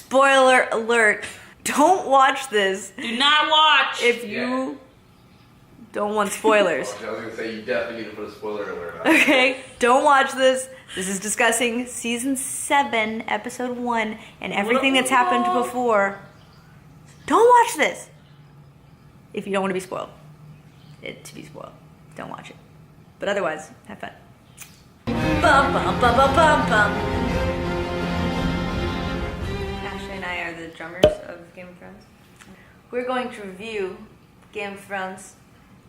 spoiler alert, don't watch this. Do not watch. If you don't want spoilers. I was gonna say, you definitely need to put a spoiler alert on. Okay, don't watch this. This is discussing season 7, episode 1, and everything that's happened before. Don't watch this if you don't want to be spoiled. To be spoiled. Don't watch it. But otherwise, have fun. Bum, bum, bum, bum, bum, bum. Ashley and I are the drummers of Game of Thrones. We're going to review Game of Thrones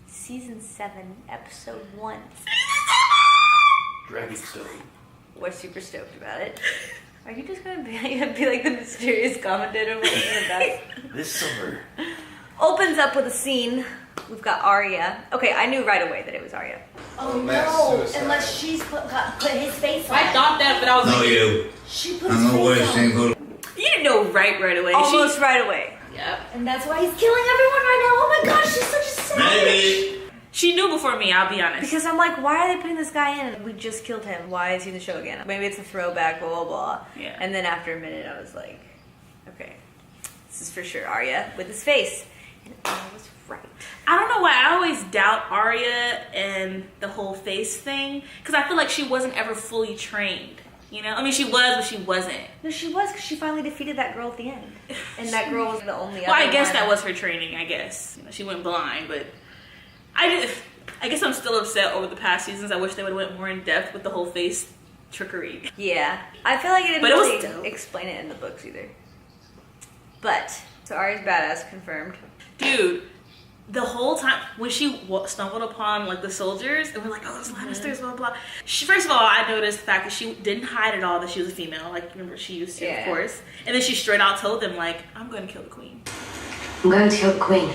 season 7, episode 1. Dragonstone. We're super stoked about it. Are you just gonna be like the mysterious commentator in the back? This summer. Opens up with a scene. We've got Arya. Okay, I knew right away that it was Arya. Oh Mass no! suicide. Unless she's put his face on. I thought that, but I was No, like, you. She put I his know where face it's on. ain't good. you didn't know right away. Almost right away. Yep. And that's why he's killing everyone right now. Oh my gosh, she's such a savage. Maybe. She knew before me, I'll be honest. Because I'm like, why are they putting this guy in? We just killed him. Why is he in the show again? Maybe it's a throwback, blah, blah, blah. Yeah. And then after a minute, I was like, okay, this is for sure Arya with his face. And I was right. I don't know why I always doubt Arya and the whole face thing, because I feel like she wasn't ever fully trained. You know, I mean, she was, but she wasn't. No, she was, because she finally defeated that girl at the end. And that girl was the only Well, other I guess one. that was her training. I guess she went blind, but I guess I'm still upset over the past seasons. I wish they would have went more in depth with the whole face trickery. Yeah. I feel like it didn't But it was really dope. explain it in the books either. But, so Arya's badass, confirmed. Dude, the whole time when she stumbled upon like the soldiers and we're like, oh, those Lannisters, blah blah. First of all, I noticed the fact that she didn't hide at all that she was a female. Like, remember, she used to, Yeah. of course. And then she straight out told them, like, I'm going to kill the queen. I'm going to kill the queen.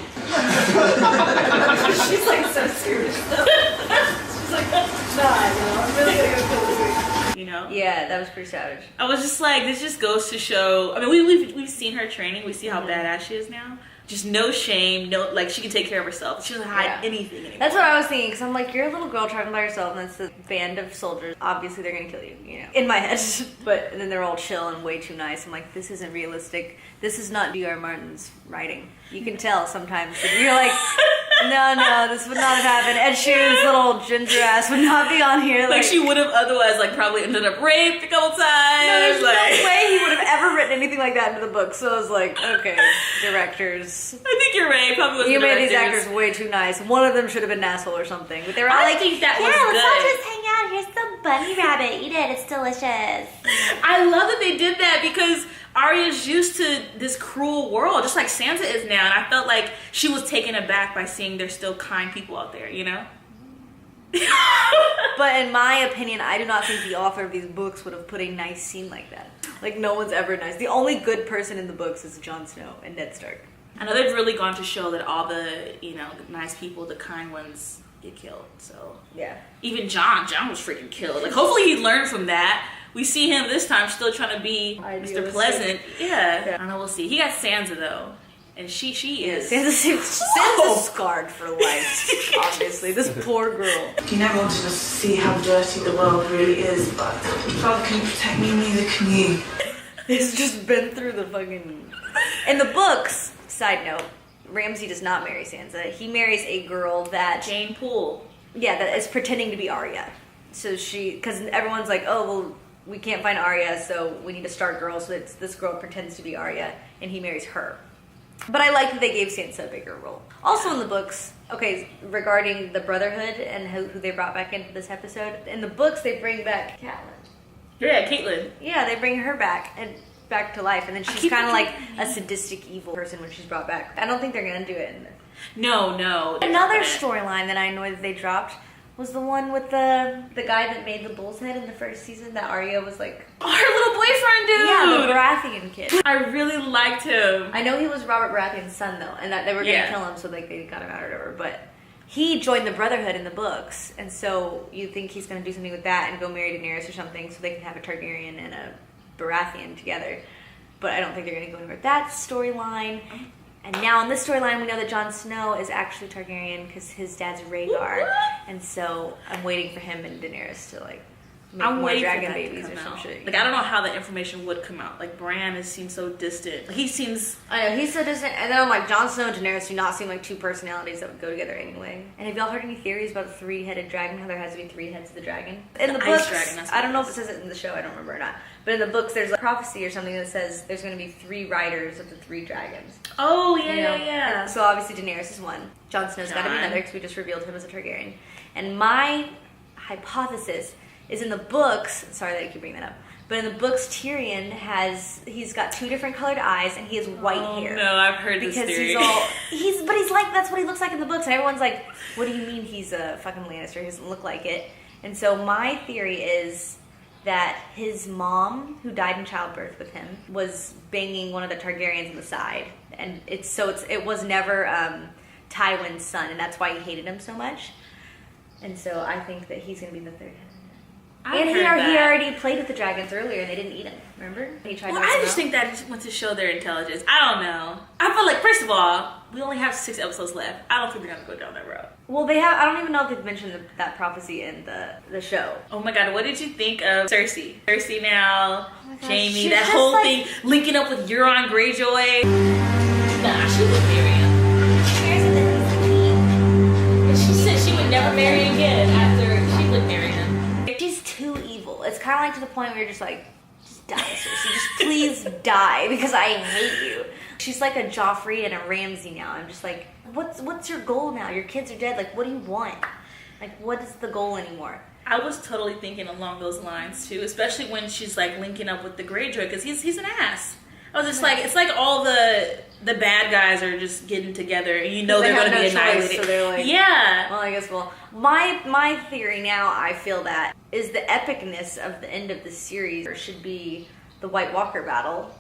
She's like so serious. She's like, I'm really gonna go kill this. You know? Yeah, that was pretty savage. I was just like, this just goes to show. I mean, we've seen her training. We see how badass she is now. Just no shame, no, like, she can take care of herself. She doesn't hide anything anymore. That's what I was thinking, because I'm like, you're a little girl traveling by yourself, and it's the band of soldiers. Obviously, they're gonna kill you, you know, in my head. But then they're all chill and way too nice. I'm like, this isn't realistic. This is not D.R. Martin's writing. You can tell sometimes. You're like, no, this would not have happened. Ed Sheeran's little ginger ass would not be on here. Like, she would have otherwise, like, probably ended up raped a couple times. No, there's like, no way he would have ever written anything like that into the book. So I was like, okay, directors. I think you're right. Probably was You the made these directors. actors way too nice. One of them should have been an asshole or something. But they were all I like, think that was Yeah, let's all good. just hang out. Here's some bunny rabbit. Eat it. It's delicious. I love that they did that because Arya's used to this cruel world, just like Sansa is now. And I felt like she was taken aback by seeing there's still kind people out there, you know? But in my opinion, I do not think the author of these books would have put a nice scene like that. Like, no one's ever nice. The only good person in the books is Jon Snow and Ned Stark. I know they've really gone to show that all the, you know, the nice people, the kind ones, get killed. So Yeah. even John was freaking killed. Like, hopefully he learned from that. We see him this time still trying to be Mr. Idealistic. Pleasant. Yeah. Yeah. I don't know, we'll see. He got Sansa though. And she is. Sansa's scarred for life, obviously. This poor girl. You never wanted us to see how dirty the world really is, but Father couldn't protect me, neither can you. He's just been through the fucking... In the books, side note, Ramsay does not marry Sansa. He marries a girl that... Jane Poole. Yeah, that is pretending to be Arya. So she... Because everyone's like, oh, well, we can't find Arya, so we need a Stark girl, so this girl pretends to be Arya, and he marries her. But I like that they gave Sansa a bigger role. Also in the books, okay, regarding the Brotherhood and who they brought back into this episode, in the books they bring back Catelyn. Yeah, Caitlyn. Yeah, they bring her back and back to life, and then she's keep kind of like forgetting. a sadistic, evil person when she's brought back. I don't think they're gonna do it in this. No. Another storyline that I annoyed that they dropped was the one with the guy that made the bull's head in the first season that Arya was like... Her little boyfriend, dude. Yeah, the Baratheon kid. I really liked him. I know he was Robert Baratheon's son, though, and that they were going to kill him, so like they got him out or whatever, but he joined the Brotherhood in the books, and so you think he's going to do something with that and go marry Daenerys or something so they can have a Targaryen and a Baratheon together. But I don't think they're going to go anywhere with that storyline. And now in this storyline, we know that Jon Snow is actually Targaryen because his dad's Rhaegar, and so I'm waiting for him and Daenerys to like make I'm more waiting for dragon that to babies come or some out. shit. Like I don't know how that information would come out. Like Bran seems so distant. Like, he seems. I know, he's so distant. And then I'm like, Jon Snow and Daenerys do not seem like two personalities that would go together anyway. And have y'all heard any theories about the three-headed dragon? How there has to be three heads of the dragon? In the The books, ice dragon, that's what I don't know it if it says it in the show, I don't remember or not. But in the books, there's a prophecy or something that says there's going to be 3 riders of the 3 dragons. Oh yeah, You know? yeah. And so obviously Daenerys is one. Jon Snow's got to be Jon. another because we just revealed him as a Targaryen. And my hypothesis is in the books. Sorry that I keep bringing that up. But in the books, Tyrion he's got 2 different colored eyes and he has white hair. No, I've heard Because this theory. he's like, that's what he looks like in the books. And everyone's like, what do you mean he's a fucking Lannister? He doesn't look like it. And so my theory is that his mom, who died in childbirth with him, was banging one of the Targaryens on the side. And it was never Tywin's son, and that's why he hated him so much. And so I think that he's going to be the third head. And he already played with the dragons earlier, and they didn't eat him. Remember? He tried Well, to I just think that went to show their intelligence. I don't know. I feel like, first of all, we only have 6 episodes left. I don't think they're gonna go down that road. Well, they have. I don't even know if they've mentioned that prophecy in the show. Oh my god, what did you think of Cersei? Cersei now, Oh my God, Jamie, she's that just whole like- thing linking up with Euron Greyjoy. Nah, she would marry him. And she said she would never marry again after she would marry him. She's too evil. It's kind of like to the point where you're just like, just die, Cersei. Just please die because I hate you. She's like a Joffrey and a Ramsay now. I'm just like, what's your goal now? Your kids are dead. Like, what do you want? Like, what is the goal anymore? I was totally thinking along those lines too, especially when she's like linking up with the Greyjoy because he's an ass. I was just like, it's like all the bad guys are just getting together, and you know they're going to be annihilated. So they're like, yeah. Well, I guess my theory now, I feel that is the epicness of the end of the series should be the White Walker battle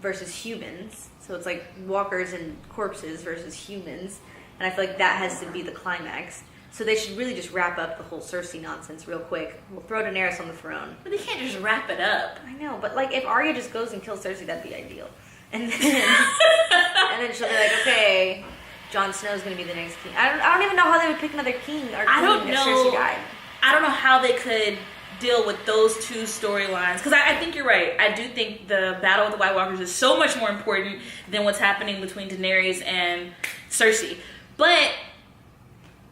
versus humans. So it's like walkers and corpses versus humans, and I feel like that has to be the climax. So they should really just wrap up the whole Cersei nonsense real quick. We'll throw Daenerys on the throne. But they can't just wrap it up. I know, but like if Arya just goes and kills Cersei, that'd be ideal. And then she'll be like, okay, Jon Snow's gonna be the next king. I don't even know how they would pick another king or queen I don't if know. Cersei died. I don't know how they could deal with those 2 storylines because I think you're right. I do think the battle of the White Walkers is so much more important than what's happening between Daenerys and Cersei. But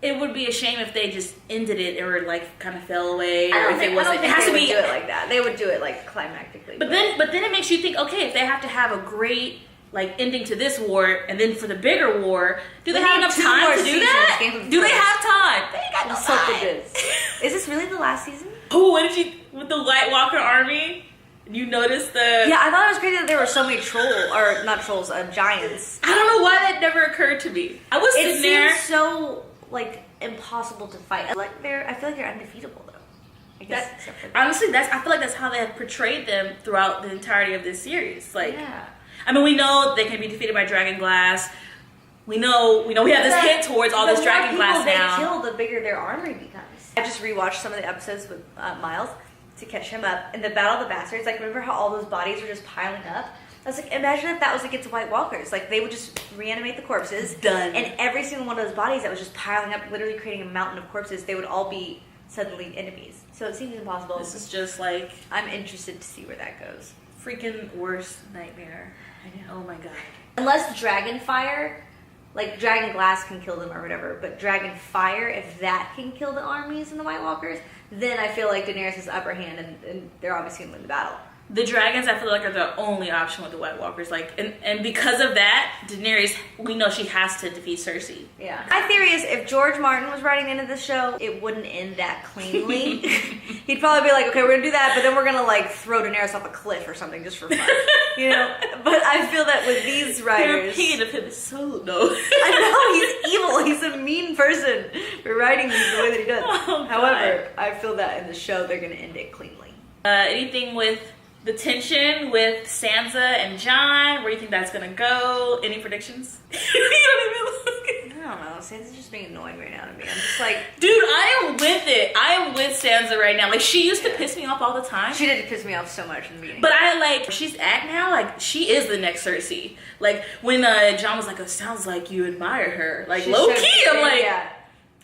it would be a shame if they just ended it or like kind of fell away. I Or don't if think, it wasn't. I don't think It has they to would be. do it like that. They would do it like climactically. But then it makes you think. Okay, if they have to have a great like ending to this war, and then for the bigger war, do they They have need enough 2 time more to do seasons, that? Game of Do they Thrones. have time? They ain't got no Let's hope time. it is. Is this really the last season? Oh, what did you with the White Walker army? You noticed the? Yeah, I thought it was crazy that there were so many giants. I don't know why that never occurred to me. I was It sitting there. seems so like impossible to fight. I feel like they're undefeatable though. I guess except for that. Honestly, I feel like that's how they have portrayed them throughout the entirety of this series. Like, Yeah. I mean, we know they can be defeated by dragon glass. We know we have this hint towards all this dragon glass The more now. people they kill, the bigger their armory becomes. I just rewatched some of the episodes with Miles to catch him up. In the Battle of the Bastards, like remember how all those bodies were just piling up? I was like, imagine if that was against White Walkers. Like they would just reanimate the corpses. Done. And every single one of those bodies that was just piling up, literally creating a mountain of corpses, they would all be suddenly enemies. So it seems impossible. This is just like I'm interested to see where that goes. freaking worst nightmare. I know. Oh my god. Unless dragon fire, like dragon glass can kill them or whatever, but dragon fire, if that can kill the armies and the White Walkers, then I feel like Daenerys has the upper hand and they're obviously going to win the battle. The dragons, I feel like, are the only option with the White Walkers. Like, and because of that, Daenerys, we know she has to defeat Cersei. Yeah. My theory is if George Martin was writing the end of the show, it wouldn't end that cleanly. He'd probably be like, okay, we're going to do that, but then we're going to like throw Daenerys off a cliff or something just for fun. You know? But I feel that with these Your writers... opinion of him is so no. I know, he's evil. He's a mean person for writing these the way that he does. Oh, God. However, I feel that in the show, they're going to end it cleanly. Anything with the tension with Sansa and Jon, where you think that's gonna go? Any predictions? You don't even look. I don't know. Sansa's just being annoying right now to me. I'm just like... Dude, I am with it. I am with Sansa right now. Like, she used to piss me off all the time. She did piss me off so much in the beginning. But I like, she's at now, like, she is the next Cersei. Like, when Jon was like, it sounds like you admire her. Like, She low should- key, I'm like, Yeah.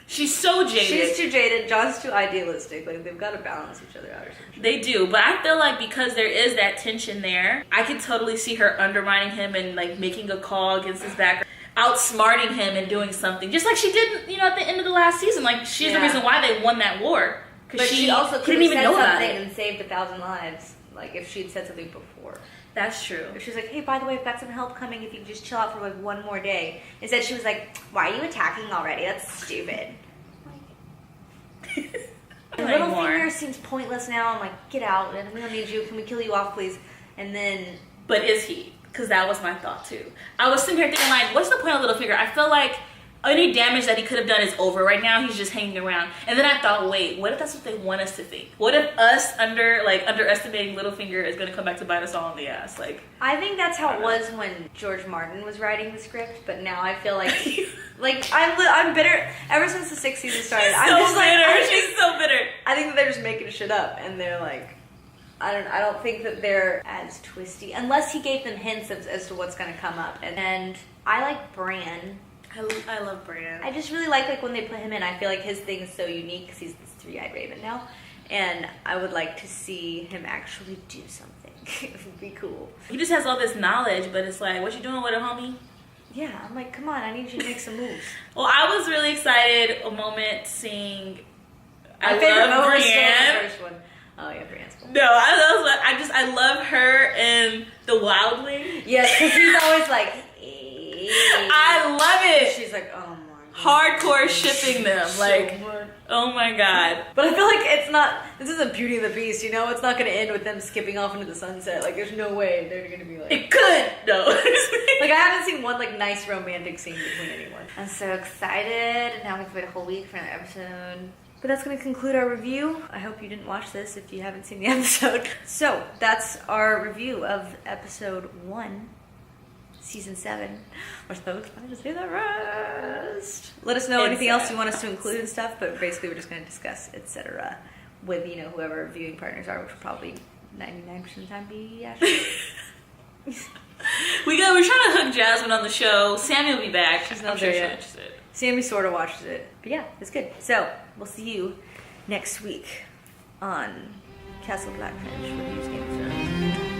She's so jaded. She's too jaded. John's too idealistic. Like, they've got to balance each other out or something. They do, but I feel like because there is that tension there, I can totally see her undermining him and like making a call against his back, outsmarting him and doing something, just like she did, you know, at the end of the last season. Like, she's the reason why they won that war. But she also didn't even know about something it and saved 1,000 lives. Like, if she'd said something before. That's true. If she's like, hey, by the way, I've got some help coming if you can just chill out for like one more day. Instead, she was like, why are you attacking already? That's stupid. Little finger seems pointless now. I'm like, get out, and we don't need you. Can we kill you off, please? And then, but is he? Because that was my thought too. I was sitting here thinking, like, what's the point of Littlefinger? I feel like any damage that he could have done is over right now. He's just hanging around. And then I thought, wait, what if that's what they want us to think? What if us underestimating Littlefinger is going to come back to bite us all in the ass? Like, I think that's how it was when George Martin was writing the script. But now I feel like, I'm bitter. Ever since the 6th season started, she's I'm so just bitter. She's so bitter. I think that they're just making shit up, and they're like, I don't think that they're as twisty unless he gave them hints as to what's going to come up. And I like Bran. I love Bran. I just really like when they put him in. I feel like his thing is so unique because he's this three-eyed raven now, and I would like to see him actually do something. It would be cool. He just has all this knowledge, but it's like, what you doing with it, homie? Yeah, I'm like, come on, I need you to make some moves. Well, I was really excited a moment seeing. My favorite moment was still Brienne. the first one. Oh yeah, Brienne's cool. No, I love her and the wildling. Yes, because he's always like. I love it. She's like, oh my god. Hardcore shipping them. Like, oh my god. But I feel like it's not, this isn't Beauty and the Beast, you know? It's not going to end with them skipping off into the sunset. Like, there's no way they're going to be like. It could. No. Like, I haven't seen one, like, nice romantic scene between anyone. I'm so excited. And now we have to wait a whole week for another episode. But that's going to conclude our review. I hope you didn't watch this if you haven't seen the episode. So, that's our review of episode 1. Season 7. We're so excited to see the rest. Let us know anything else you want us to include and stuff, but basically we're just going to discuss, etc. with, you know, whoever viewing partners are, which will probably 99% of the time be Ashley. We're trying to hook Jasmine on the show. Sammy will be back. She's not I'm there sure yet. she'll watch it. Sammy sort of watches it. But yeah, it's good. So, we'll see you next week on Castle Blackfinch Reviews Game of Thrones.